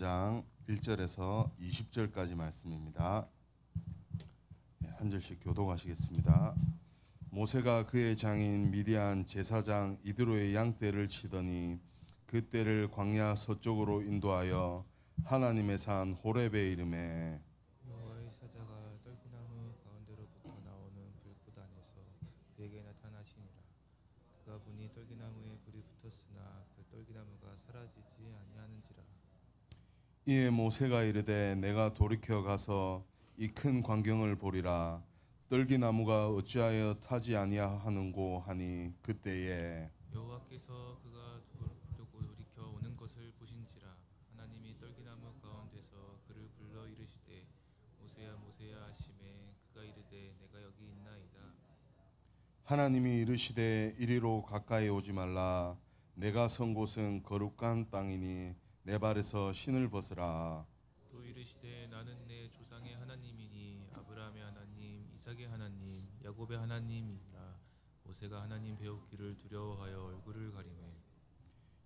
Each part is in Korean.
3장 1절에서 20절까지 말씀입니다. 한 절씩 교독하시겠습니다. 모세가 그의 장인 미디안 제사장 이드로의 양떼를 치더니 그 떼를 광야 서쪽으로 인도하여 하나님의 산 호렙에 이르매 여호와의 사자가 떨기나무 가운데로부터 나오는 불꽃 안에서 그에게 나타나시니라. 그가 보니 떨기나무에 불이 붙었으나 그 떨기나무가 사라지지 아니하는지라. 이에 모세가 이르되 내가 돌이켜 가서 이 큰 광경을 보리라. 떨기나무가 어찌하여 타지 아니하는고 하니 그때에 여호와께서 그가 돌이켜 오는 것을 보신지라. 하나님이 떨기나무 가운데서 그를 불러 이르시되 모세야 모세야 하시매 그가 이르되 내가 여기 있나이다. 하나님이 이르시되 이리로 가까이 오지 말라. 내가 선 곳은 거룩한 땅이니 내 발에서 신을 벗으라. 또 이르시되 나는 내 조상의 하나님이니 아브라함의 하나님 이삭의 하나님 야곱의 하나님이라. 모세가 하나님 배우기를 두려워하여 얼굴을 가리매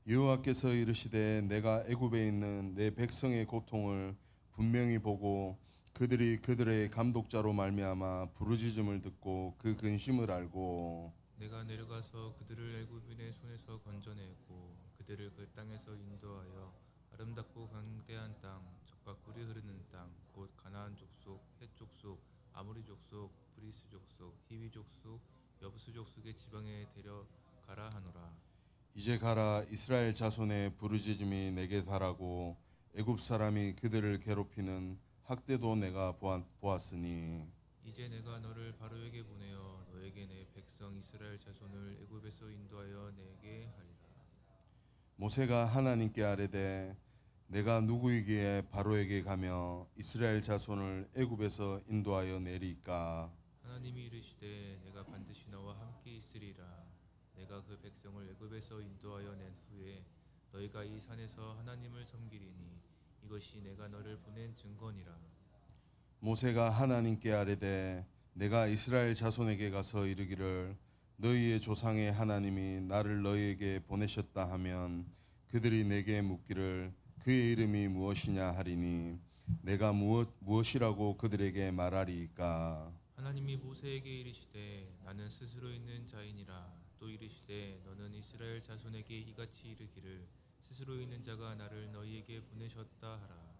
여호와께서 이르시되 내가 애굽에 있는 내 백성의 고통을 분명히 보고 그들이 그들의 감독자로 말미암아 부르짖음을 듣고 그 근심을 알고 내가 내려가서 그들을 애굽인의 손에서 건져내고 그들을 그 땅에서 인도하여 아름답고 광대한 땅 젖과 꿀이 흐르는 땅 곧 가나안 족속 헷 족속 아모리 족속 브리스 족속 히위 족속 여부스 족속의 지방에 데려가라 하노라. 이제 가라. 이스라엘 자손의 부르짖음이 내게 달하고 애굽 사람이 그들을 괴롭히는 학대도 내가 보았으니 이제 내가 너를 바로에게 보내어 너에게 내 백성 이스라엘 자손을 애굽에서 인도하여 내게 하리라. 모세가 하나님께 아뢰되 내가 누구이기에 바로에게 가며 이스라엘 자손을 애굽에서 인도하여 내리까. 하나님이 이르시되 내가 반드시 너와 함께 있으리라. 내가 그 백성을 애굽에서 인도하여 낸 후에 너희가 이 산에서 하나님을 섬기리니 이것이 내가 너를 보낸 증거니라. 모세가 하나님께 아뢰되 내가 이스라엘 자손에게 가서 이르기를 너희의 조상의 하나님이 나를 너희에게 보내셨다 하면 그들이 내게 묻기를 그의 이름이 무엇이냐 하리니 내가 무엇이라고 그들에게 말하리이까. 하나님이 모세에게 이르시되 나는 스스로 있는 자이니라. 또 이르시되 너는 이스라엘 자손에게 이같이 이르기를 스스로 있는 자가 나를 너희에게 보내셨다 하라.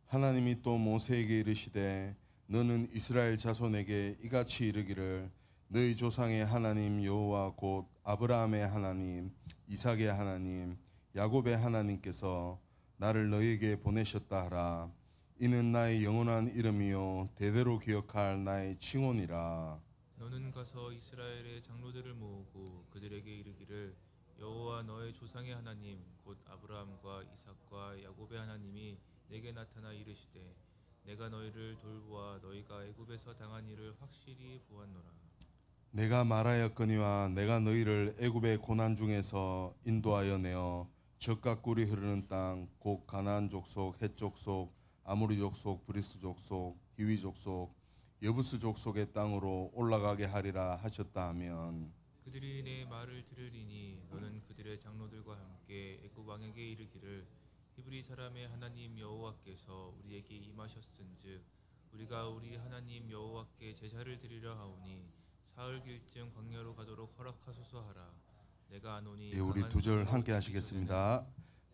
하나님이 또 모세에게 이르시되 너는 이스라엘 자손에게 이같이 이르기를 너희 조상의 하나님 여호와 곧 아브라함의 하나님 이삭의 하나님 야곱의 하나님께서 나를 너희에게 보내셨다 하라. 이는 나의 영원한 이름이요 대대로 기억할 나의 칭호니라. 너는 가서 이스라엘의 장로들을 모으고 그들에게 이르기를 여호와 너의 조상의 하나님 곧 아브라함과 이삭과 야곱의 하나님이 내게 나타나 이르시되 내가 너희를 돌보아 너희가 애굽에서 당한 일을 확실히 보았노라. 내가 말하였거니와 내가 너희를 애굽의 고난 중에서 인도하여 내어 젖과 꿀이 흐르는 땅 곧 가나안 족속 헷 족속 아모리 족속 브리스 족속 히위 족속 여부스 족속의 땅으로 올라가게 하리라 하셨다 하면 그들이 내 말을 들으리니 너는 그들의 장로들과 함께 애굽 왕에게 이르기를 히브리 사람의 하나님 여호와께서 우리에게 임하셨은즉 우리가 우리 하나님 여호와께 제사를 드리려 하오니 사흘길쯤 광야로 가도록 허락하소서 하라. 내가 아노니 우리 두 절 함께 하시겠습니다.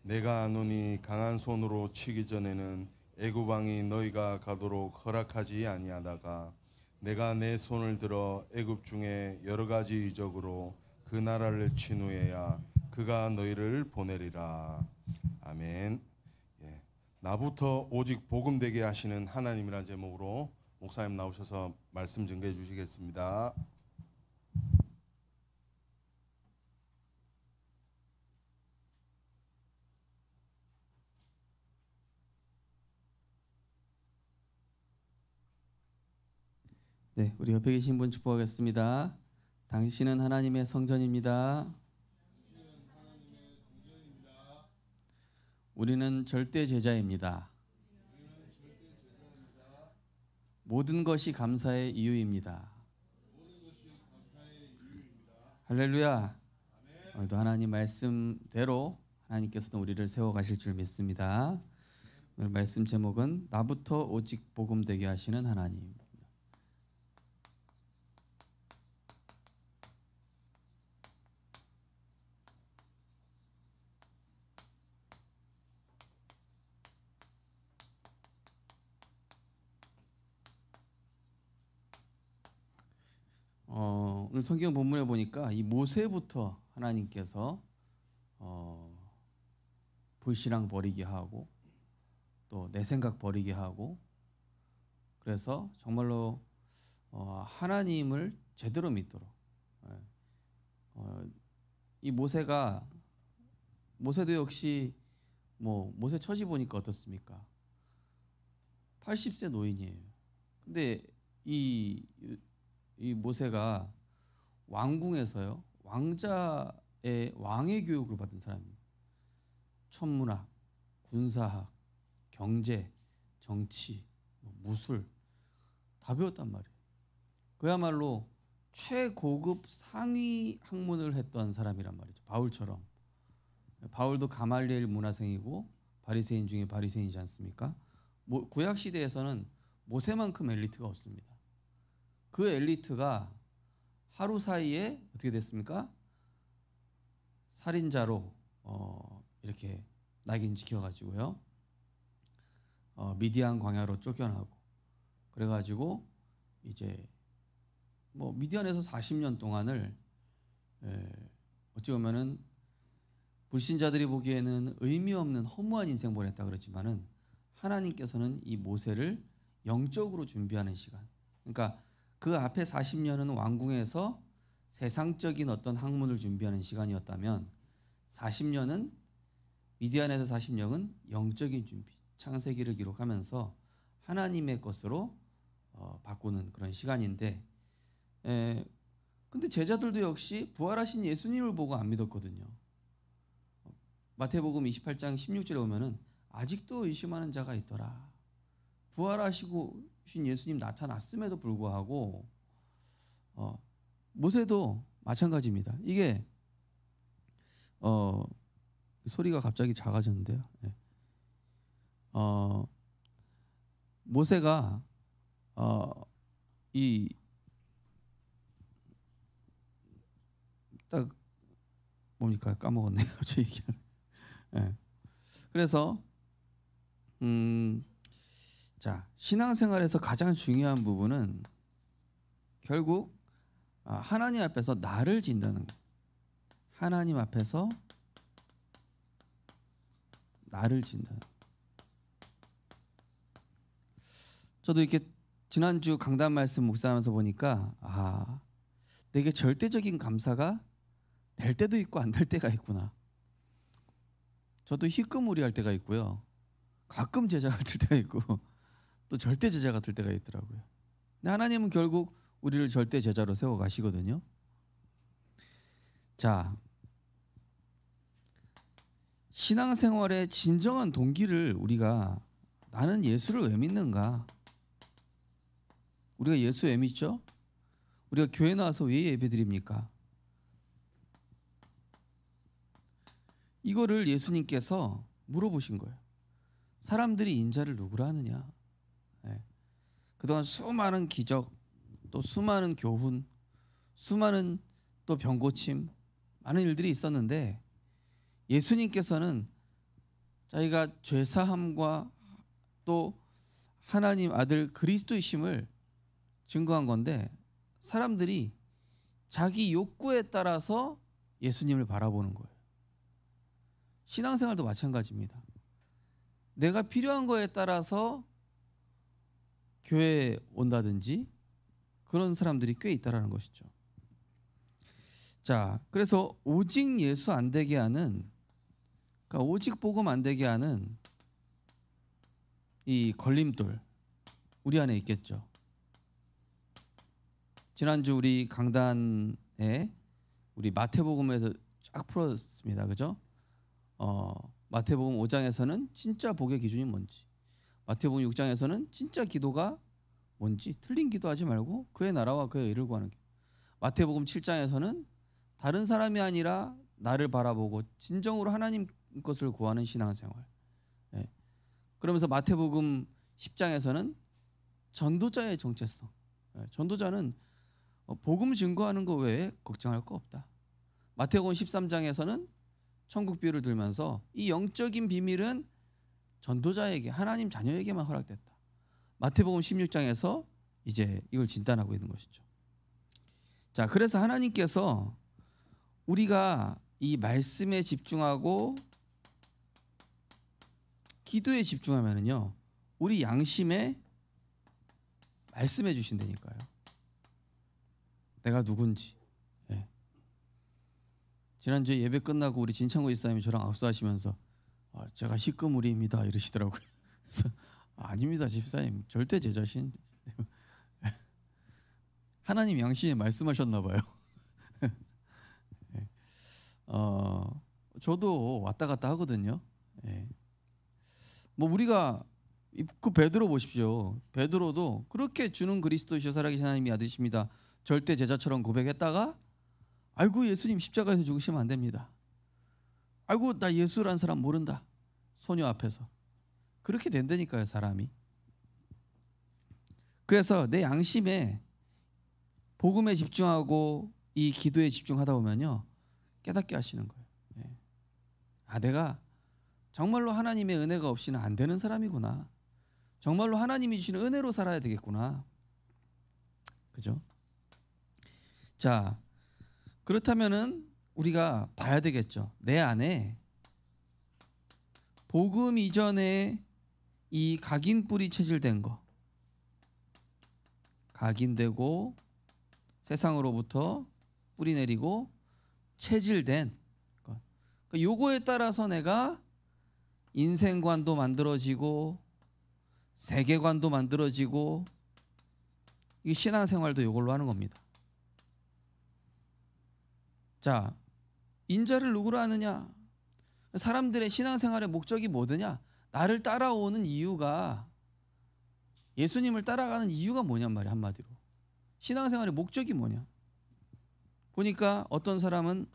내가 아노니 강한 손으로 치기 전에는 애굽 왕이 너희가 가도록 허락하지 아니하다가 내가 내 손을 들어 애굽 중에 여러 가지 이적으로 그 나라를 친 후에야 그가 너희를 보내리라. 아멘. 나부터 오직 복음되게 하시는 하나님이라는 제목으로 목사님 나오셔서 말씀 증거해 주시겠습니다. 네, 우리 옆에 계신 분 축복하겠습니다. 당신은 하나님의 성전입니다. 우리는 절대 제자입니다. 모든 것이 감사의 이유입니다. 할렐루야. 오늘도 하나님 말씀대로 하나님께서도 우리를 세워가실 줄 믿습니다. 오늘 말씀 제목은 나부터 오직 복음 되게 하시는 하나님. 오늘 성경 본문에 보니까 이 모세부터 하나님께서 불신앙 버리게 하고 또 내 생각 버리게 하고 그래서 정말로 하나님을 제대로 믿도록 이 모세도 역시 모세 처지 보니까 어떻습니까? 80세 노인이에요. 근데 이 모세가 왕궁에서요 왕의 교육을 받은 사람입니다. 천문학, 군사학, 경제, 정치, 무술 다 배웠단 말이에요. 그야말로 최고급 상위 학문을 했던 사람이란 말이죠. 바울처럼. 바울도 가말리엘 문화생이고 바리새인 중에 바리새인이지 않습니까? 구약 시대에서는 모세만큼 엘리트가 없습니다. 그 엘리트가 하루 사이에 어떻게 됐습니까? 살인자로 이렇게 낙인 지켜가지고요. 미디안 광야로 쫓겨나고 그래가지고 이제 미디안에서 40년 동안을 어찌 보면은 불신자들이 보기에는 의미 없는 허무한 인생 보냈다 그렇지만은 하나님께서는 이 모세를 영적으로 준비하는 시간. 그러니까 그 앞에 40년은 왕궁에서 세상적인 어떤 학문을 준비하는 시간이었다면 40년은 미디안에서 40년은 영적인 준비, 창세기를 기록하면서 하나님의 것으로 바꾸는 그런 시간인데 근데 제자들도 역시 부활하신 예수님을 보고 안 믿었거든요. 마태복음 28장 16절에 보면은 아직도 의심하는 자가 있더라. 부활하시고 신 예수님 나타났음에도 불구하고 모세도 마찬가지입니다. 이게 소리가 갑자기 작아졌는데요. 네. 모세가 딱 뭡니까 까먹었네요. 갑자기 얘기하는. 네. 그래서 자, 신앙생활에서 가장 중요한 부분은 결국 하나님 앞에서 나를 진다는 거. 하나님 앞에서 나를 진다. 저도 이렇게 지난주 강단 말씀 묵상하면서 보니까 내게 절대적인 감사가 될 때도 있고 안 될 때가 있구나. 저도 희끄무리할 때가 있고요. 가끔 제자 같을 때가 있고 또 절대 제자 같을 때가 있더라고요. 근데 하나님은 결국 우리를 절대 제자로 세워 가시거든요. 자, 신앙생활의 진정한 동기를 우리가 나는 예수를 왜 믿는가? 우리가 예수 왜 믿죠? 우리가 교회 나와서 왜 예배드립니까? 이거를 예수님께서 물어보신 거예요. 사람들이 인자를 누구라 하느냐? 네. 그동안 수많은 기적, 또 수많은 교훈, 수많은 또 병고침, 많은 일들이 있었는데 예수님께서는 자기가 죄사함과 또 하나님 아들 그리스도이심을 증거한 건데 사람들이 자기 욕구에 따라서 예수님을 바라보는 거예요. 신앙생활도 마찬가지입니다. 내가 필요한 거에 따라서 교회에 온다든지 그런 사람들이 꽤 있다라는 것이죠. 자, 그래서 오직 예수 안 되게 하는, 그러니까 오직 복음 안 되게 하는 이 걸림돌 우리 안에 있겠죠. 지난주 우리 강단에 우리 마태복음에서 쫙 풀었습니다. 그죠? 마태복음 5장에서는 진짜 복의 기준이 뭔지, 마태복음 6장에서는 진짜 기도가 뭔지, 틀린 기도하지 말고 그의 나라와 그의 의를 구하는 게, 마태복음 7장에서는 다른 사람이 아니라 나를 바라보고 진정으로 하나님 것을 구하는 신앙생활. 네. 그러면서 마태복음 10장에서는 전도자의 정체성. 전도자는 복음 증거하는 거 외에 걱정할 거 없다. 마태복음 13장에서는 천국 비유를 들면서 이 영적인 비밀은 전도자에게, 하나님 자녀에게만 허락됐다. 마태복음 16장에서 이제 이걸 진단하고 있는 것이죠. 자, 그래서 하나님께서 우리가 이 말씀에 집중하고 기도에 집중하면은요, 우리 양심에 말씀해 주신다니까요. 내가 누군지. 예. 지난주에 예배 끝나고 우리 진창구 집사님이 저랑 악수하시면서 제가 희끄무리입니다 이러시더라고요. 그래서 아닙니다 집사님, 절대 제 자신. 하나님 양심에 말씀하셨나 봐요. 예. 저도 왔다 갔다 하거든요. 예. 뭐 우리가 그 베드로 보십시오. 베드로도 그렇게 주는 그리스도시요 살아계신 하나님이 아들이십니다 절대 제자처럼 고백했다가 아이고 예수님 십자가에서 죽으시면 안 됩니다. 아이고 나 예수란 사람 모른다. 소녀 앞에서. 그렇게 된다니까요 사람이. 그래서 내 양심에 복음에 집중하고 이 기도에 집중하다 보면요 깨닫게 하시는 거예요. 예. 아 내가 정말로 하나님의 은혜가 없이는 안 되는 사람이구나. 정말로 하나님이 주시는 은혜로 살아야 되겠구나. 그죠? 자, 그렇다면은 우리가 봐야 되겠죠. 내 안에 복음 이전에 이 각인 뿌리 체질된 거, 각인되고 세상으로부터 뿌리 내리고 체질된 것. 요거에 따라서 내가 인생관도 만들어지고 세계관도 만들어지고 이 신앙생활도 이걸로 하는 겁니다. 자, 인자를 누구로 하느냐? 사람들의 신앙생활의 목적이 뭐더냐? 나를 따라오는 이유가, 예수님을 따라가는 이유가 뭐냔 말이야. 한마디로 신앙생활의 목적이 뭐냐? 보니까 어떤 사람은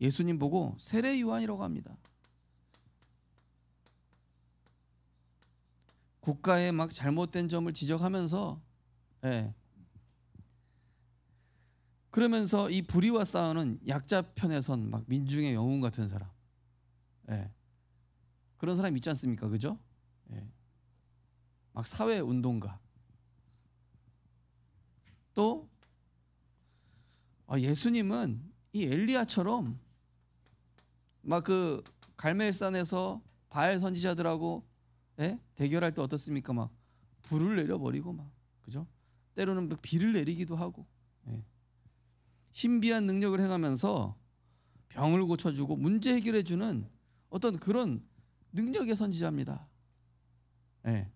예수님 보고 세례 요한이라고 합니다. 국가의 막 잘못된 점을 지적하면서, 예. 그러면서 이 불의와 싸우는 약자 편에 선 막 민중의 영웅 같은 사람, 예. 그런 사람 있지 않습니까, 그죠? 예. 막 사회 운동가. 또 예수님은 이 엘리야처럼 막 그 갈멜산에서 바알 선지자들하고 예? 대결할 때 어떻습니까? 막 불을 내려버리고 막, 그죠? 때로는 비를 내리기도 하고, 예. 신비한 능력을 행하면서 병을 고쳐주고 문제 해결해주는 어떤 그런 능력의 선지자입니다. 예.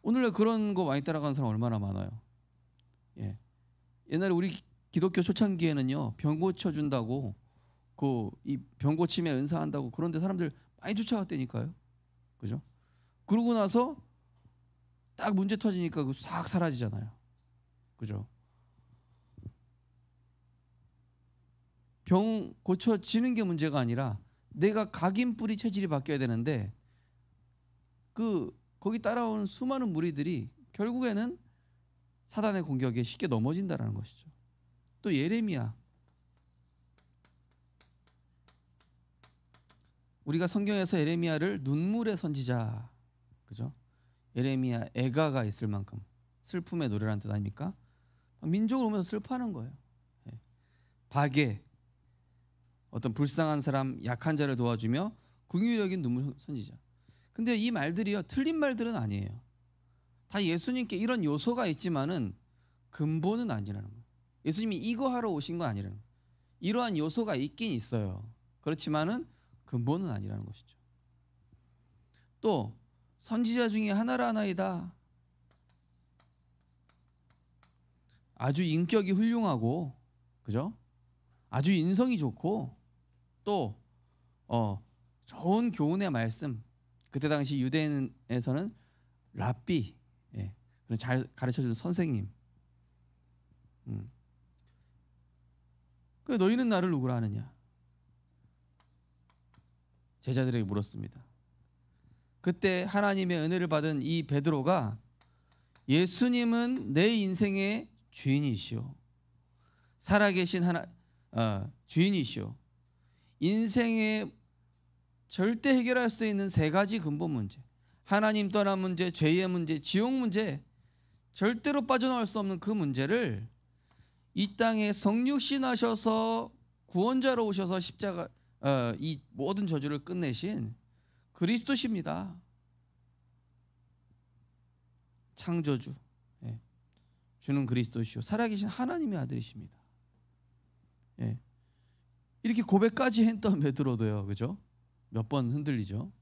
오늘날 그런 거 많이 따라가는 사람 얼마나 많아요. 예. 옛날에 우리 기독교 초창기에는요 병 고쳐준다고 이 병 고침에 은사한다고 그런데 사람들 많이 쫓아갔다니까요. 그죠? 그러고 나서 딱 문제 터지니까 싹 사라지잖아요. 그죠? 병 고쳐지는 게 문제가 아니라 내가 각인 뿌리 체질이 바뀌어야 되는데 거기 따라오는 수많은 무리들이 결국에는 사단의 공격에 쉽게 넘어진다라는 것이죠. 또 예레미야, 우리가 성경에서 예레미야를 눈물의 선지자, 그죠? 예레미야 애가가 있을 만큼 슬픔의 노래라는 뜻 아닙니까? 민족을 보면서 슬퍼하는 거예요. 예. 박에 어떤 불쌍한 사람, 약한 자를 도와주며 긍휼히 여긴 눈물 선지자. 근데 이 말들이요 틀린 말들은 아니에요. 다 예수님께 이런 요소가 있지만은 근본은 아니라는 거예요. 예수님이 이거 하러 오신 건 아니라는 거예요. 이러한 요소가 있긴 있어요. 그렇지만은 근본은 아니라는 것이죠. 또 선지자 중에 하나라 하나이다. 아주 인격이 훌륭하고, 그죠? 아주 인성이 좋고, 또 좋은 교훈의 말씀. 그때 당시 유대인에서는 랍비, 예, 잘 가르쳐주는 선생님. 너희는 나를 누구라 하느냐? 제자들에게 물었습니다. 그때 하나님의 은혜를 받은 이 베드로가 예수님은 내 인생의 주인이시오. 살아계신 주인이시오. 인생의 절대 해결할 수 있는 세 가지 근본 문제, 하나님 떠난 문제, 죄의 문제, 지옥 문제, 절대로 빠져나올 수 없는 그 문제를 이 땅에 성육신하셔서 구원자로 오셔서 십자가 이 모든 저주를 끝내신 그리스도십니다. 창조주, 주는 그리스도시요 살아계신 하나님의 아들이십니다. 이렇게 고백까지 했던 베드로도요, 그죠? 몇 번 흔들리죠.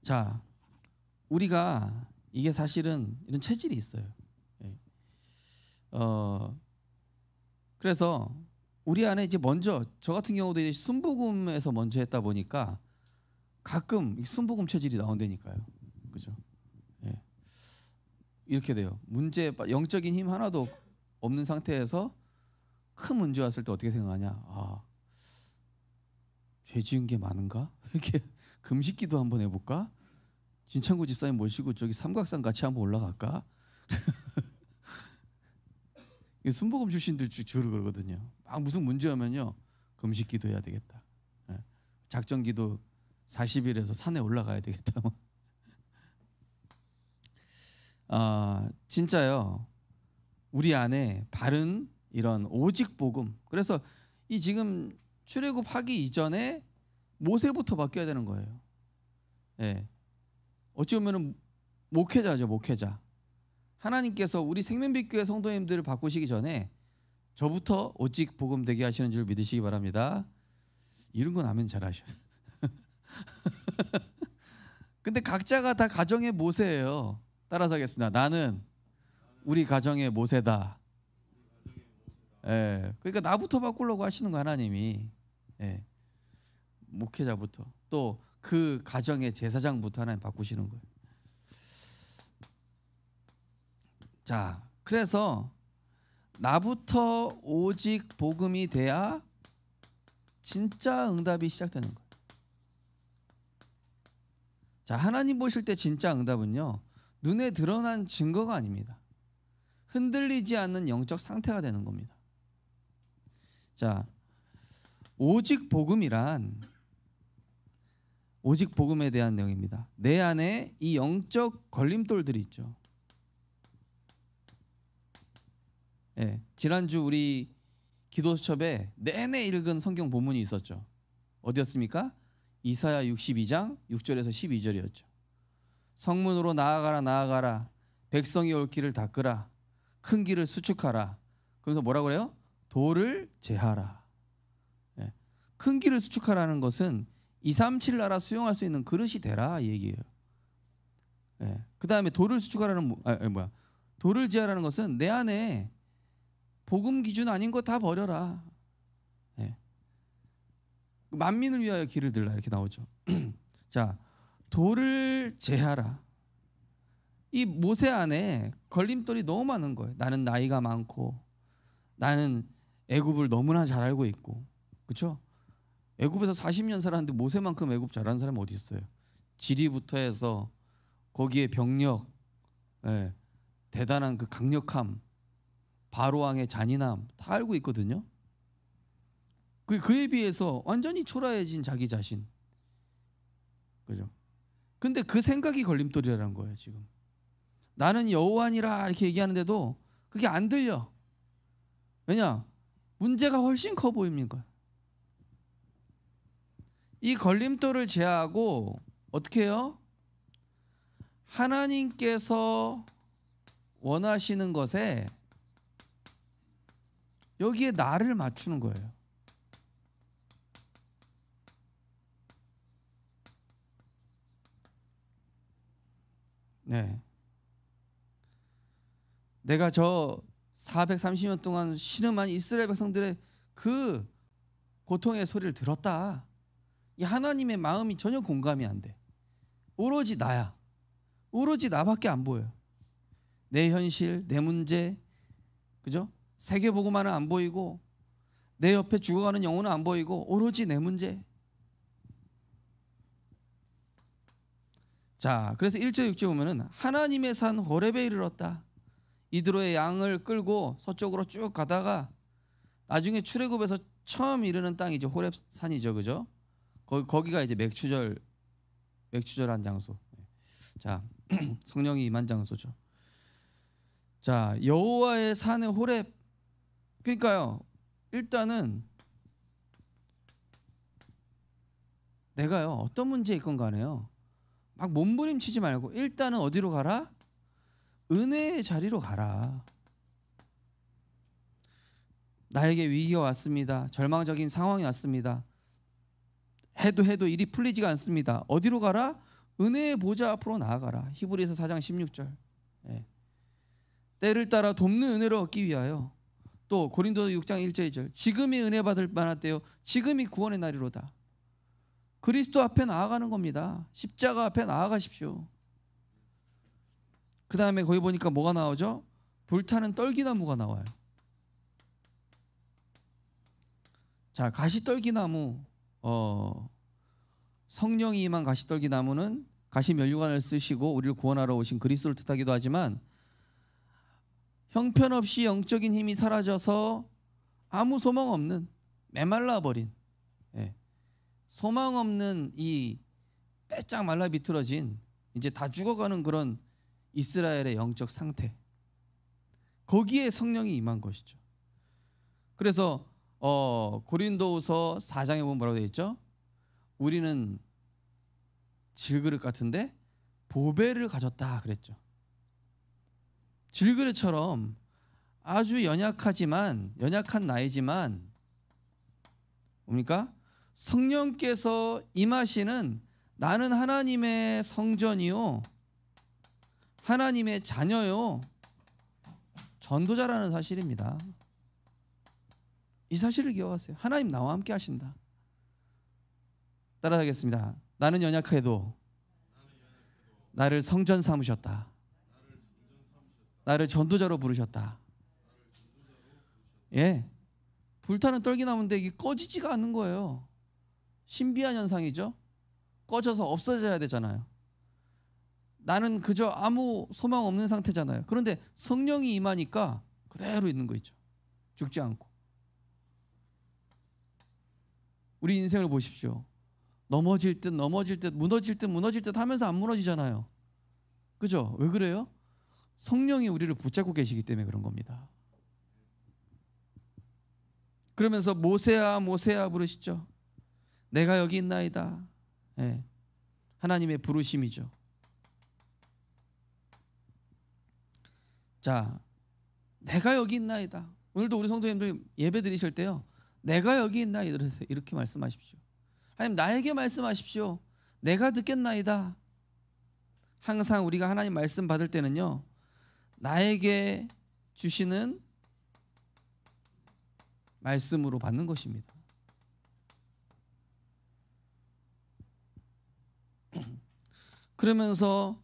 자, 우리가 이게 사실은 이런 체질이 있어요. 그래서 우리 안에 이제 먼저 저 같은 경우도 이제 순복음에서 먼저 했다 보니까 가끔 순복음 체질이 나온다니까요, 그죠? 이렇게 돼요. 문제, 영적인 힘 하나도 없는 상태에서 큰 문제 왔을 때 어떻게 생각하냐? 죄 지은 게 많은가? 이렇게 금식기도 한번 해볼까? 진창구 집사님 모시고 저기 삼각산 같이 한번 올라갈까? 순복음 출신들 주로 그러거든요. 막 무슨 문제 오면요, 금식기도 해야 되겠다. 작전기도 40일에서 산에 올라가야 되겠다. 진짜요. 우리 안에 바른 이런 오직 복음. 그래서 이 지금 출애굽하기 이전에 모세부터 바뀌어야 되는 거예요. 어찌 보면은 목회자죠, 목회자. 하나님께서 우리 생명빛교회 성도님들을 바꾸시기 전에 저부터 오직 복음 되게 하시는 줄 믿으시기 바랍니다. 이런 건 아멘 잘하셔. 근데 각자가 다 가정의 모세예요. 따라서 하겠습니다. 나는 우리 가정의 모세다. 그러니까 나부터 바꾸려고 하시는 거 하나님이. 목회자부터 또 그 가정의 제사장부터 하나님 바꾸시는 거예요. 자, 그래서 나부터 오직 복음이 돼야 진짜 응답이 시작되는 거예요. 자, 하나님 보실 때 진짜 응답은요, 눈에 드러난 증거가 아닙니다. 흔들리지 않는 영적 상태가 되는 겁니다. 자, 오직 복음이란 오직 복음에 대한 내용입니다. 내 안에 이 영적 걸림돌들이 있죠. 지난주 우리 기도수첩에 내내 읽은 성경 본문이 있었죠. 어디였습니까? 이사야 62장 6절에서 12절이었죠. 성문으로 나아가라 나아가라, 백성이 올 길을 닦으라, 큰 길을 수축하라. 그래서 뭐라고 그래요? 돌을 제하라. 큰 길을 수축하라는 것은 237 나라 수용할 수 있는 그릇이 되라 이 얘기예요. 그 다음에 돌을 수축하라는 돌을 제하라는 것은 내 안에 복음 기준 아닌 거 다 버려라. 만민을 위하여 길을 들라 이렇게 나오죠. 자, 돌을 제하라. 이 모세 안에 걸림돌이 너무 많은 거예요. 나는 나이가 많고, 나는 애굽을 너무나 잘 알고 있고, 그렇죠? 애굽에서 40년 살았는데 모세만큼 애굽 잘하는 사람이 어디 있어요? 지리부터 해서 거기에 병력, 대단한 그 강력함, 바로 왕의 잔인함 다 알고 있거든요. 그에 비해서 완전히 초라해진 자기 자신, 그죠? 근데 그 생각이 걸림돌이라는 거예요. 지금 나는 여호와니라 이렇게 얘기하는데도 그게 안 들려. 왜냐? 문제가 훨씬 커 보입니까? 이 걸림돌을 제하고 어떻게 해요? 하나님께서 원하시는 것에 여기에 나를 맞추는 거예요. 내가 저 430년 동안 신음한 이스라엘 백성들의 그 고통의 소리를 들었다. 이 하나님의 마음이 전혀 공감이 안 돼. 오로지 나야. 오로지 나밖에 안 보여요. 내 현실, 내 문제, 그죠? 세계보고만은 안 보이고, 내 옆에 죽어가는 영혼은 안 보이고, 오로지 내 문제. 자, 그래서 1절 6절 보면은 하나님의 산 호렙에 이르렀다. 이드로의 양을 끌고 서쪽으로 쭉 가다가 나중에 출애굽에서 처음 이르는 땅이 이제 호렙 산이죠, 그죠? 거기가 이제 맥추절한 장소. 자, 성령이 임한 장소죠. 자, 여호와의 산의 호렙. 그러니까요, 일단은 내가요 어떤 문제 있건 간에요 막 몸부림치지 말고 일단은 어디로 가라? 은혜의 자리로 가라. 나에게 위기가 왔습니다. 절망적인 상황이 왔습니다. 해도 일이 풀리지가 않습니다. 어디로 가라? 은혜의 보좌 앞으로 나아가라. 히브리서 4장 16절. 예. 때를 따라 돕는 은혜를 얻기 위하여. 또 고린도 6장 1절 2절. 지금이 은혜 받을 만한 때요 지금이 구원의 날이로다. 그리스도 앞에 나아가는 겁니다. 십자가 앞에 나아가십시오. 그 다음에 거기 보니까 뭐가 나오죠? 불타는 떨기나무가 나와요. 자, 가시떨기나무, 성령이 임한 가시떨기나무는 가시면류관을 쓰시고 우리를 구원하러 오신 그리스도를 뜻하기도 하지만 형편없이 영적인 힘이 사라져서 아무 소망 없는 메말라 버린, 소망 없는 이 빼짝 말라 비틀어진 이제 다 죽어가는 그런 이스라엘의 영적 상태, 거기에 성령이 임한 것이죠. 그래서 고린도후서 4장에 보면 뭐라고 되어 있죠? 우리는 질그릇 같은데 보배를 가졌다 그랬죠. 질그릇처럼 아주 연약한 나이지만 뭡니까? 성령께서 임하시는 나는 하나님의 성전이요 하나님의 자녀요 전도자라는 사실입니다. 이 사실을 기억하세요. 하나님 나와 함께 하신다. 따라하겠습니다. 나는 연약해도 나를 성전 삼으셨다. 나를 전도자로 부르셨다. 예, 불타는 떨기나무인데 이게 꺼지지가 않는 거예요. 신비한 현상이죠. 꺼져서 없어져야 되잖아요. 나는 그저 아무 소망 없는 상태잖아요. 그런데 성령이 임하니까 그대로 있는 거 있죠. 죽지 않고. 우리 인생을 보십시오. 넘어질 듯 무너질 듯 하면서 안 무너지잖아요. 그죠? 왜 그래요? 성령이 우리를 붙잡고 계시기 때문에 그런 겁니다. 그러면서 모세야 모세야 부르시죠. 내가 여기 있나이다. 예. 하나님의 부르심이죠. 자, 내가 여기 있나이다. 오늘도 우리 성도님들 예배 드리실 때요, 내가 여기 있나이다 이렇게 말씀하십시오. 하나님 나에게 말씀하십시오. 내가 듣겠나이다. 항상 우리가 하나님 말씀 받을 때는요, 나에게 주시는 말씀으로 받는 것입니다. 그러면서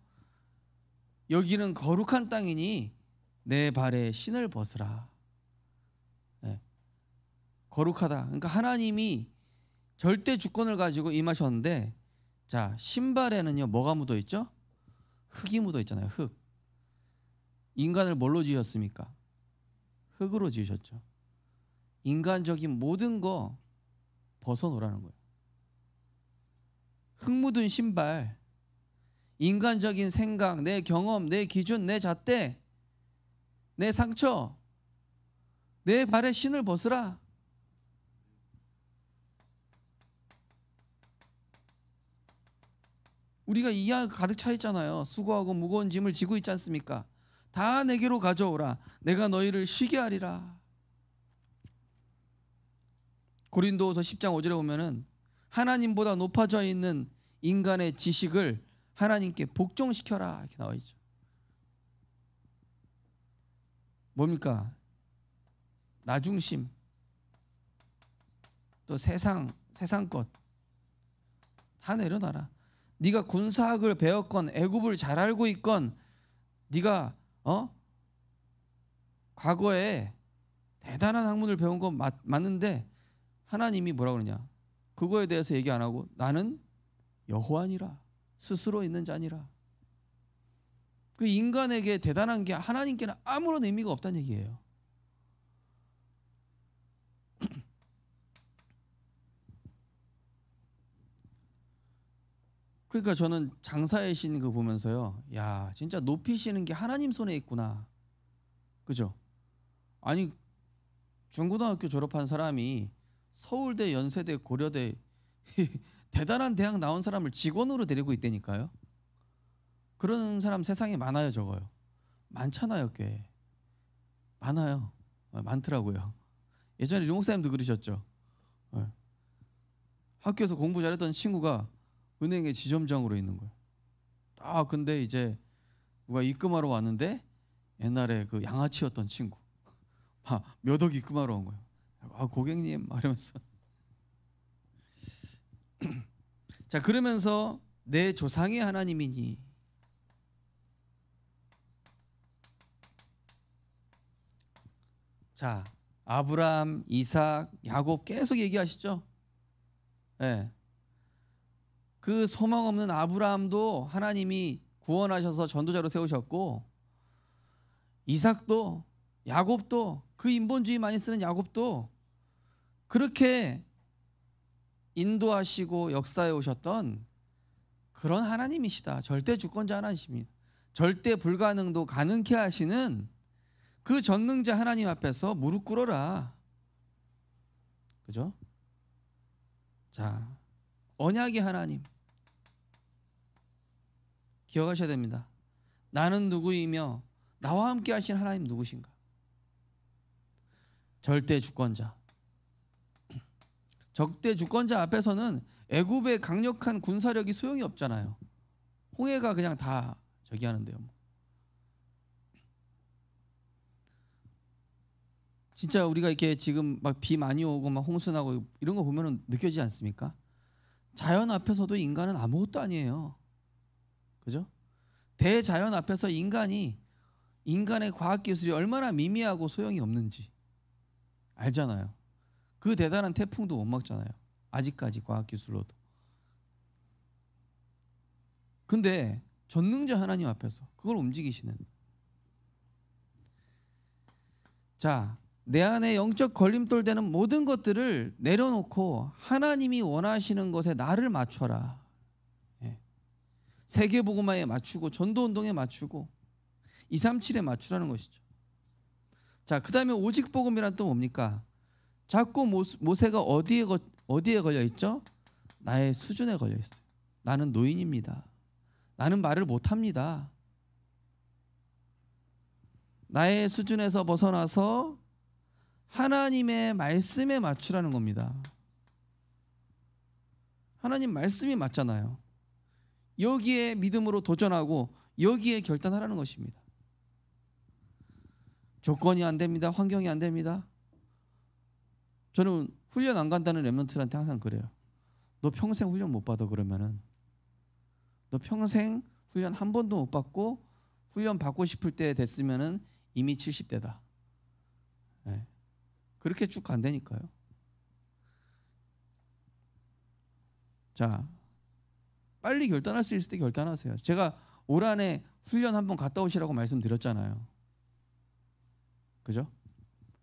여기는 거룩한 땅이니 내 발에 신을 벗으라. 네. 거룩하다. 그러니까 하나님이 절대 주권을 가지고 임하셨는데, 자, 신발에는요 뭐가 묻어 있죠? 흙이 묻어 있잖아요. 흙. 인간을 뭘로 지으셨습니까? 흙으로 지으셨죠. 인간적인 모든 거 벗어놓으라는 거예요. 흙 묻은 신발, 인간적인 생각, 내 경험, 내 기준, 내 잣대, 내 상처, 내 발에 신을 벗으라. 우리가 이해 가득 차 있잖아요. 수고하고 무거운 짐을 지고 있지 않습니까? 다 내게로 가져오라. 내가 너희를 쉬게 하리라. 고린도후서 10장 5절에 보면은 하나님보다 높아져 있는 인간의 지식을 하나님께 복종시켜라 이렇게 나와 있죠. 뭡니까? 나중심, 또 세상 것 다 내려놔라. 네가 군사학을 배웠건 애굽을 잘 알고 있건 네가 과거에 대단한 학문을 배운 건 맞는데 하나님이 뭐라고 그러냐? 그거에 대해서 얘기 안 하고 나는 여호와니라. 스스로 있는 자니라. 그 인간에게 대단한 게 하나님께는 아무런 의미가 없다는 얘기예요. 그러니까 저는 장사의 신 그 보면서요, 야 진짜 높이시는 게 하나님 손에 있구나. 그죠? 아니 중고등학교 졸업한 사람이 서울대, 연세대, 고려대 대단한 대학 나온 사람을 직원으로 데리고 있다니까요. 그런 사람 세상에 많아요, 적어요? 많잖아요, 꽤. 많아요. 많더라고요. 예전에 류 목사님도 그러셨죠. 학교에서 공부 잘했던 친구가 은행의 지점장으로 있는 거예요. 아 근데 이제 누가 입금하러 왔는데 옛날에 그 양아치였던 친구 몇 억 입금하러 온 거예요. 아 고객님 말하면서 자 그러면서 내 조상의 하나님이니 자 아브라함, 이삭, 야곱 계속 얘기하시죠. 네. 그 소망 없는 아브라함도 하나님이 구원하셔서 전도자로 세우셨고 이삭도 야곱도 그 인본주의 많이 쓰는 야곱도 그렇게 인도하시고 역사해 오셨던 그런 하나님이시다. 절대 주권자 하나님입니다. 절대 불가능도 가능케 하시는 그 전능자 하나님 앞에서 무릎 꿇어라. 그죠? 자, 언약의 하나님 기억하셔야 됩니다. 나는 누구이며 나와 함께 하신 하나님 누구신가? 절대 주권자. 적대 주권자 앞에서는 애굽의 강력한 군사력이 소용이 없잖아요. 홍해가 그냥 다 저기 하는데요. 진짜 우리가 이렇게 지금 막 비 많이 오고 막 홍수 나고 이런 거 보면은 느껴지지 않습니까? 자연 앞에서도 인간은 아무것도 아니에요. 그죠? 대자연 앞에서 인간의 과학기술이 얼마나 미미하고 소용이 없는지 알잖아요. 그 대단한 태풍도 못 막잖아요. 아직까지 과학기술로도. 근데 전능자 하나님 앞에서 그걸 움직이시는. 자, 내 안에 영적 걸림돌 되는 모든 것들을 내려놓고 하나님이 원하시는 것에 나를 맞춰라. 세계복음화에 맞추고 전도운동에 맞추고 237에 맞추라는 것이죠. 자, 그 다음에 오직 복음이란 또 뭡니까? 자꾸 모세가 어디에 걸려 있죠? 나의 수준에 걸려 있어요. 나는 노인입니다. 나는 말을 못합니다. 나의 수준에서 벗어나서 하나님의 말씀에 맞추라는 겁니다. 하나님 말씀이 맞잖아요. 여기에 믿음으로 도전하고 여기에 결단하라는 것입니다. 조건이 안 됩니다. 환경이 안 됩니다. 저는 훈련 안 간다는 랩런트한테 항상 그래요. 너 평생 훈련 못 받아 그러면은 너 평생 훈련 한 번도 못 받고 훈련 받고 싶을 때 됐으면은 이미 70대다. 네. 그렇게 쭉 간다니까요. 자, 빨리 결단할 수 있을 때 결단하세요. 제가 올 한해 훈련 한번 갔다 오시라고 말씀드렸잖아요. 그죠?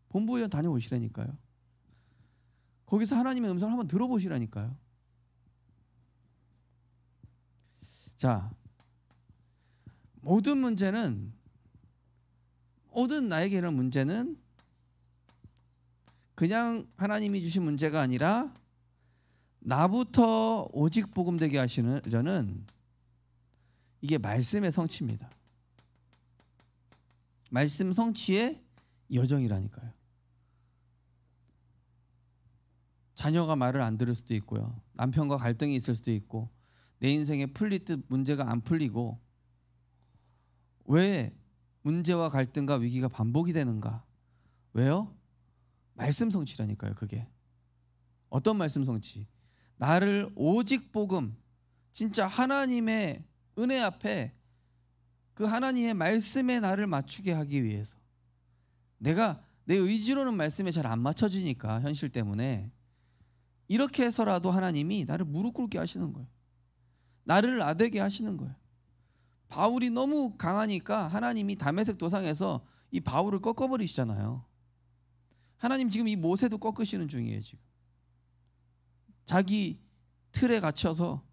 본부훈련 다녀오시라니까요. 거기서 하나님의 음성을 한번 들어보시라니까요. 자, 모든 나에게 이런 문제는 그냥 하나님이 주신 문제가 아니라 나부터 오직 복음 되게 하시려는 이게 말씀의 성취입니다. 말씀 성취의 여정이라니까요. 자녀가 말을 안 들을 수도 있고요. 남편과 갈등이 있을 수도 있고 내 인생에 풀릴 듯 문제가 안 풀리고 왜 문제와 갈등과 위기가 반복이 되는가? 왜요? 말씀 성취라니까요. 그게 어떤 말씀 성취? 나를 오직 복음, 진짜 하나님의 은혜 앞에 그 하나님의 말씀에 나를 맞추게 하기 위해서 내가 내 의지로는 말씀에 잘 안 맞춰지니까 현실 때문에 이렇게 해서라도 하나님이 나를 무릎 꿇게 하시는 거예요. 나를 나되게 하시는 거예요. 바울이 너무 강하니까 하나님이 다메섹 도상에서 이 바울을 꺾어버리시잖아요. 하나님 지금 이 모세도 꺾으시는 중이에요. 지금 자기 틀에 갇혀서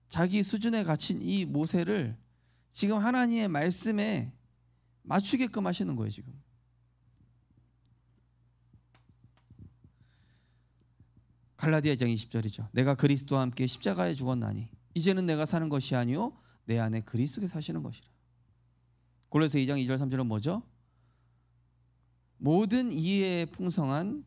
자기 수준에 갇힌 이 모세를 지금 하나님의 말씀에 맞추게끔 하시는 거예요. 지금 갈라디아 2장 20절이죠. 내가 그리스도와 함께 십자가에 죽었나니 이제는 내가 사는 것이 아니요 내 안에 그리스도가 사시는 것이라. 골로새 2장 2절 3절은 뭐죠? 모든 이해에 풍성한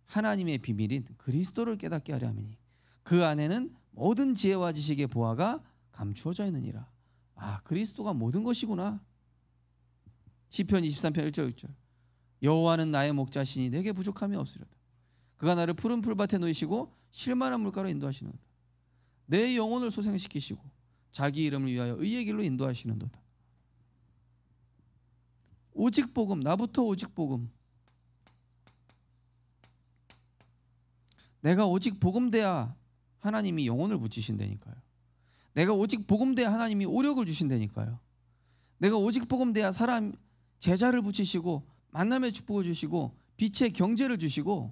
하나님의 비밀인 그리스도를 깨닫게 하려 함이니 그 안에는 모든 지혜와 지식의 보화가 감추어져 있느니라. 아, 그리스도가 모든 것이구나. 시편 23편 1절 6절 여호와는 나의 목자시니 내게 부족함이 없으리로다. 그가 나를 푸른 풀밭에 놓이시고 쉴만한 물가로 인도하시는도다. 내 영혼을 소생시키시고 자기 이름을 위하여 의의 길로 인도하시는도다. 오직 복음, 나부터 오직 복음. 내가 오직 복음돼야 하나님이 영혼을 붙이신다니까요. 내가 오직 복음돼야 하나님이 오력을 주신다니까요. 내가 오직 복음돼야 사람 제자를 붙이시고 만남의 축복을 주시고 빛의 경제를 주시고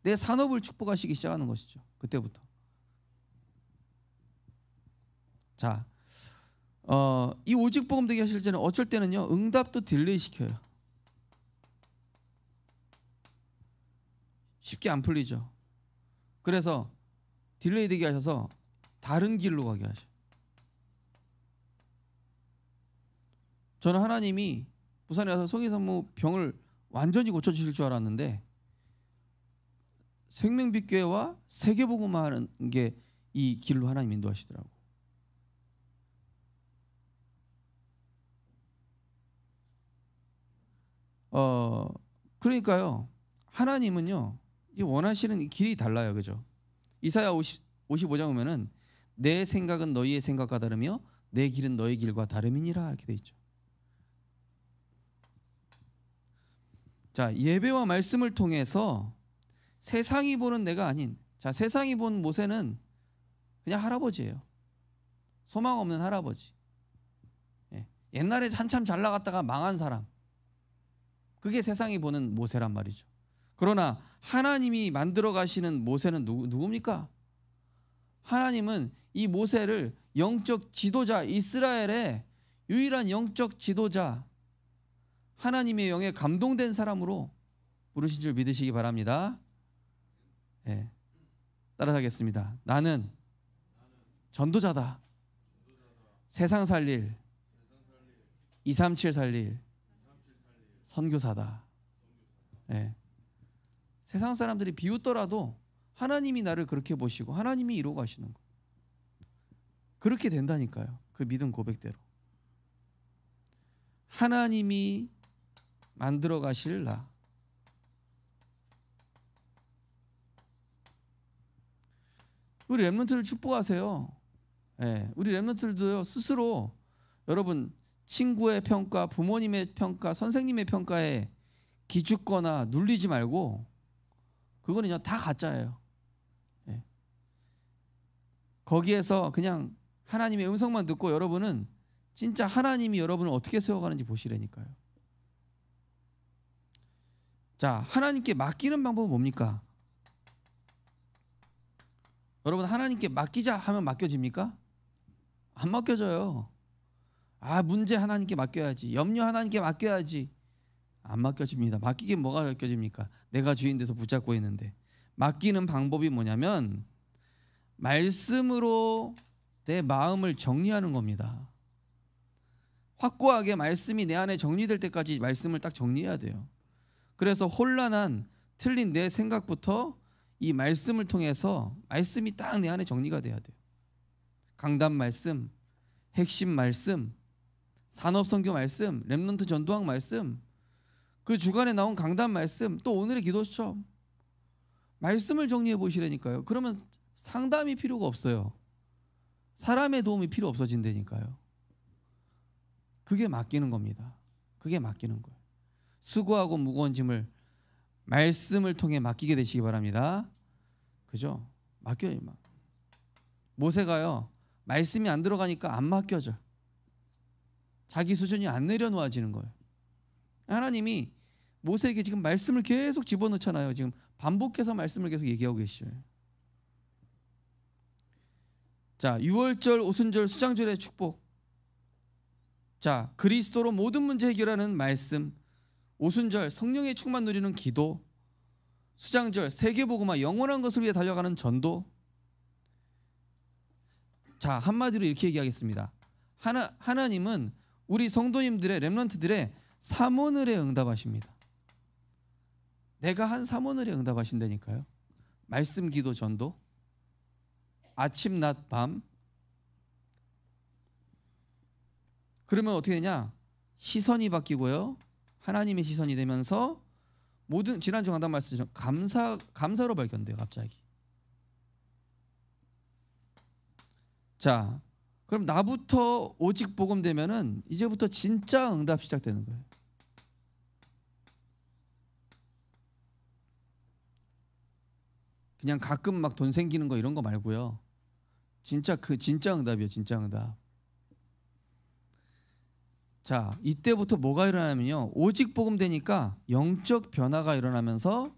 내 산업을 축복하시기 시작하는 것이죠. 그때부터. 자, 이 오직 복음 되게 하실 때는 어쩔 때는요 응답도 딜레이 시켜요. 쉽게 안 풀리죠. 그래서 딜레이 되게 하셔서 다른 길로 가게 하셔. 저는 하나님이 부산에 와서 성의산무 병을 완전히 고쳐주실 줄 알았는데 생명빛교회와 세계복음화하는 게 이 길로 하나님 인도하시더라고. 그러니까요 하나님은요 원하시는 이 길이 달라요. 그죠? 이사야 55장 보면은 내 생각은 너희의 생각과 다르며 내 길은 너희 길과 다름이니라 이렇게 돼 있죠. 자, 예배와 말씀을 통해서 세상이 보는 내가 아닌, 자, 세상이 본 모세는 그냥 할아버지예요. 소망 없는 할아버지. 예. 옛날에 한참 잘 나갔다가 망한 사람. 그게 세상이 보는 모세란 말이죠. 그러나 하나님이 만들어 가시는 모세는 누굽니까? 하나님은 이 모세를 영적 지도자, 이스라엘의 유일한 영적 지도자, 하나님의 영에 감동된 사람으로 부르신 줄 믿으시기 바랍니다. 네. 따라하겠습니다. 나는 전도자다. 세상 살릴 237 살릴 선교사다. 네. 세상 사람들이 비웃더라도 하나님이 나를 그렇게 보시고 하나님이 이루어 가시는 거. 그렇게 된다니까요. 그 믿음 고백대로. 하나님이 만들어 가실 나. 우리 렘넌트를 축복하세요. 네, 우리 렘넌트들도요 스스로 여러분 친구의 평가, 부모님의 평가, 선생님의 평가에 기죽거나 눌리지 말고 그거는요 다 가짜예요. 네. 거기에서 그냥 하나님의 음성만 듣고 여러분은 진짜 하나님이 여러분을 어떻게 세워가는지 보시라니까요. 자, 하나님께 맡기는 방법은 뭡니까? 여러분 하나님께 맡기자 하면 맡겨집니까? 안 맡겨져요. 아, 문제 하나님께 맡겨야지. 염려 하나님께 맡겨야지. 안 맡겨집니다. 맡기긴 뭐가 맡겨집니까? 내가 주인 돼서 붙잡고 있는데. 맡기는 방법이 뭐냐면 말씀으로 내 마음을 정리하는 겁니다. 확고하게 말씀이 내 안에 정리될 때까지 말씀을 딱 정리해야 돼요. 그래서 혼란한 틀린 내 생각부터 이 말씀을 통해서 말씀이 딱 내 안에 정리가 돼야 돼요. 강단 말씀, 핵심 말씀, 산업선교 말씀, 렘넌트 전도학 말씀, 그 주간에 나온 강단 말씀, 또 오늘의 기도처럼 말씀을 정리해 보시라니까요. 그러면 상담이 필요가 없어요. 사람의 도움이 필요 없어진다니까요. 그게 맡기는 겁니다. 그게 맡기는 거예요. 수고하고 무거운 짐을 말씀을 통해 맡기게 되시기 바랍니다. 그죠? 맡겨요. 모세가요 말씀이 안 들어가니까 안 맡겨져. 자기 수준이 안 내려놓아지는 거예요. 하나님이 모세에게 지금 말씀을 계속 집어넣잖아요. 지금 반복해서 말씀을 계속 얘기하고 계시죠. 자, 유월절, 오순절, 수장절의 축복. 자, 그리스도로 모든 문제 해결하는 말씀. 오순절, 성령의 충만 누리는 기도. 수장절, 세계복음화, 영원한 것을 위해 달려가는 전도. 자, 한마디로 이렇게 얘기하겠습니다. 하나님은 우리 성도님들의 렘넌트들의 사모늘에 응답하십니다. 내가 한 사모늘에 응답하신다니까요. 말씀, 기도, 전도, 아침, 낮, 밤. 그러면 어떻게 되냐? 시선이 바뀌고요. 하나님의 시선이 되면서 모든 지난주 강단 말씀처럼 감사로 발견돼요. 갑자기. 자, 그럼 나부터 오직 복음 되면은 이제부터 진짜 응답 시작되는 거예요. 그냥 가끔 막 돈 생기는 거 이런 거 말고요. 진짜 응답이에요. 진짜 응답. 자, 이때부터 뭐가 일어나면요. 오직 복음 되니까 영적 변화가 일어나면서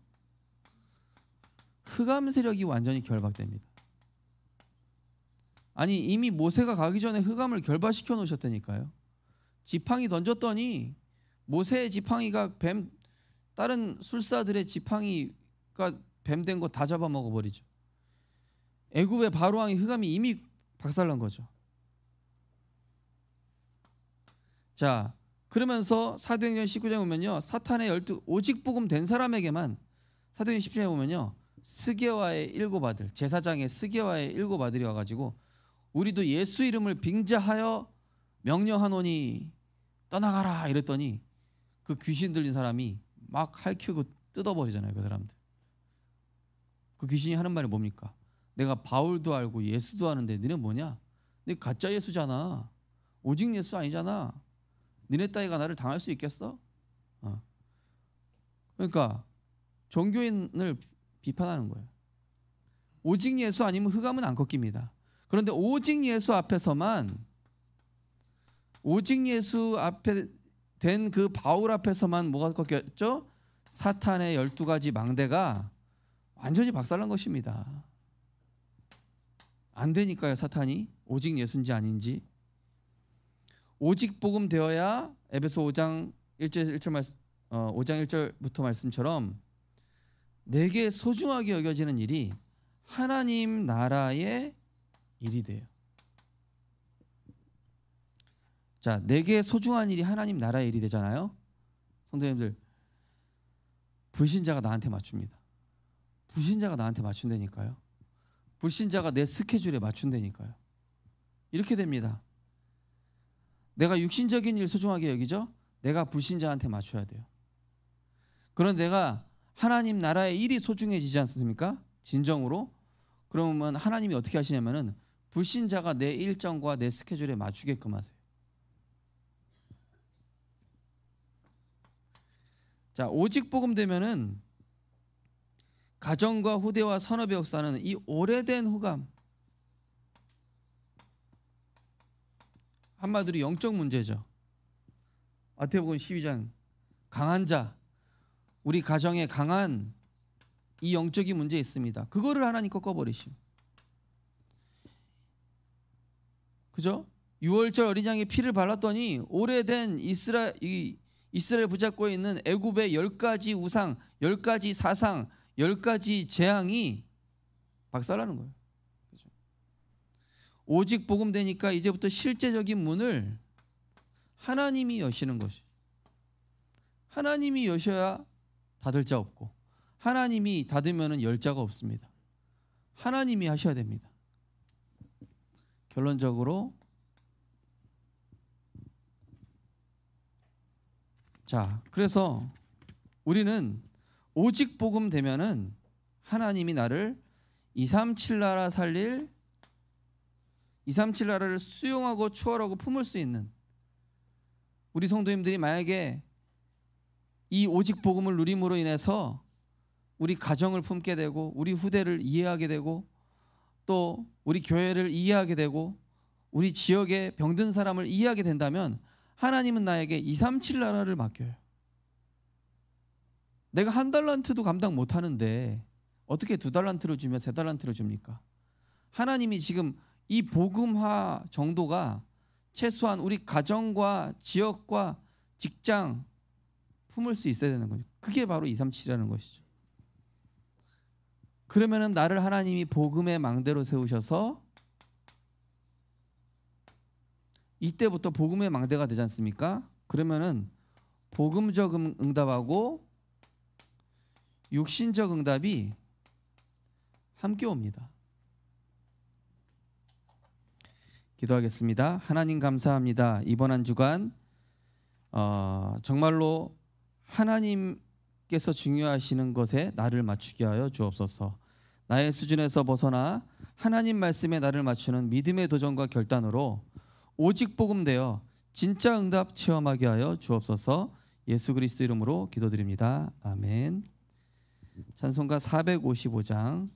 흑암 세력이 완전히 결박됩니다. 아니, 이미 모세가 가기 전에 흑암을 결박시켜 놓으셨다니까요. 지팡이 던졌더니 모세의 지팡이가 다른 술사들의 지팡이가 뱀된 거 다 잡아먹어 버리죠. 애굽의 바로 왕이 흑암이 이미 박살난 거죠. 자, 그러면서 사도행전 19장에 보면요, 사탄의 12 오직 복음 된 사람에게만 사도행전 10장에 보면요, 스게와의 7 아들, 제사장의 스게와의 7 아들이 와가지고 우리도 예수 이름을 빙자하여 명령하노니 떠나가라 이랬더니 그 귀신 들린 사람이 막 핥히고 뜯어버리잖아요. 그 사람들. 그 귀신이 하는 말이 뭡니까? 내가 바울도 알고 예수도 아는데 너네 뭐냐? 너 가짜 예수잖아. 오직 예수 아니잖아. 너네 따위가 나를 당할 수 있겠어? 그러니까 종교인을 비판하는 거예요. 오직 예수 아니면 흑암은 안 꺾입니다. 그런데 오직 예수 앞에서만, 오직 예수 앞에 된 그 바울 앞에서만 뭐가 꺾였죠? 사탄의 12가지 망대가 완전히 박살난 것입니다. 안 되니까요. 사탄이 오직 예수인지 아닌지. 오직 복음 되어야 에베소 5장 1절 말씀, 5장 1절부터 말씀처럼 내게 소중하게 여겨지는 일이 하나님 나라의 일이 돼요. 자, 내게 소중한 일이 하나님 나라의 일이 되잖아요. 성도님들, 불신자가 나한테 맞춥니다. 불신자가 나한테 맞춘다니까요. 불신자가 내 스케줄에 맞춘다니까요. 이렇게 됩니다. 내가 육신적인 일 소중하게 여기죠? 내가 불신자한테 맞춰야 돼요. 그런데 내가 하나님 나라의 일이 소중해지지 않습니까? 진정으로. 그러면 하나님이 어떻게 하시냐면은 불신자가 내 일정과 내 스케줄에 맞추게끔 하세요. 자, 오직 복음 되면은 가정과 후대와 산업의 역사는 이 오래된 후감, 한마디로 영적 문제죠. 마태복음 12장 강한 자, 우리 가정에 강한 이 영적인 문제 있습니다. 그거를 하나님 꺾어버리심. 그죠? 6월절 어린 양의 피를 발랐더니 오래된 이스라엘 붙잡고 있는 애굽의 10가지 우상, 10가지 사상, 10가지 재앙이 박살나는 거예요. 그죠? 오직 복음 되니까 이제부터 실제적인 문을 하나님이 여시는 것이. 하나님이 여셔야 닫을 자 없고, 하나님이 닫으면 열 자가 없습니다. 하나님이 하셔야 됩니다. 결론적으로, 자, 그래서 우리는 오직 복음 되면은 하나님이 나를 237 나라 살릴, 237 나라를 수용하고 초월하고 품을 수 있는, 우리 성도님들이 만약에 이 오직 복음을 누림으로 인해서 우리 가정을 품게 되고, 우리 후대를 이해하게 되고, 또 우리 교회를 이해하게 되고, 우리 지역에 병든 사람을 이해하게 된다면 하나님은 나에게 237 나라를 맡겨요. 내가 1달란트도 감당 못하는데 어떻게 2달란트를 주며 3달란트를 줍니까? 하나님이 지금 이 복음화 정도가 최소한 우리 가정과 지역과 직장 품을 수 있어야 되는 거죠. 그게 바로 237이라는 것이죠. 그러면은 나를 하나님이 복음의 망대로 세우셔서 이때부터 복음의 망대가 되지 않습니까? 그러면은 복음적 응답하고 육신적 응답이 함께 옵니다. 기도하겠습니다. 하나님 감사합니다. 이번 한 주간 정말로 하나님께서 중요하시는 것에 나를 맞추게 하여 주옵소서. 나의 수준에서 벗어나 하나님 말씀에 나를 맞추는 믿음의 도전과 결단으로 오직 복음되어 진짜 응답 체험하게 하여 주옵소서. 예수 그리스도 이름으로 기도드립니다. 아멘. 찬송가 455장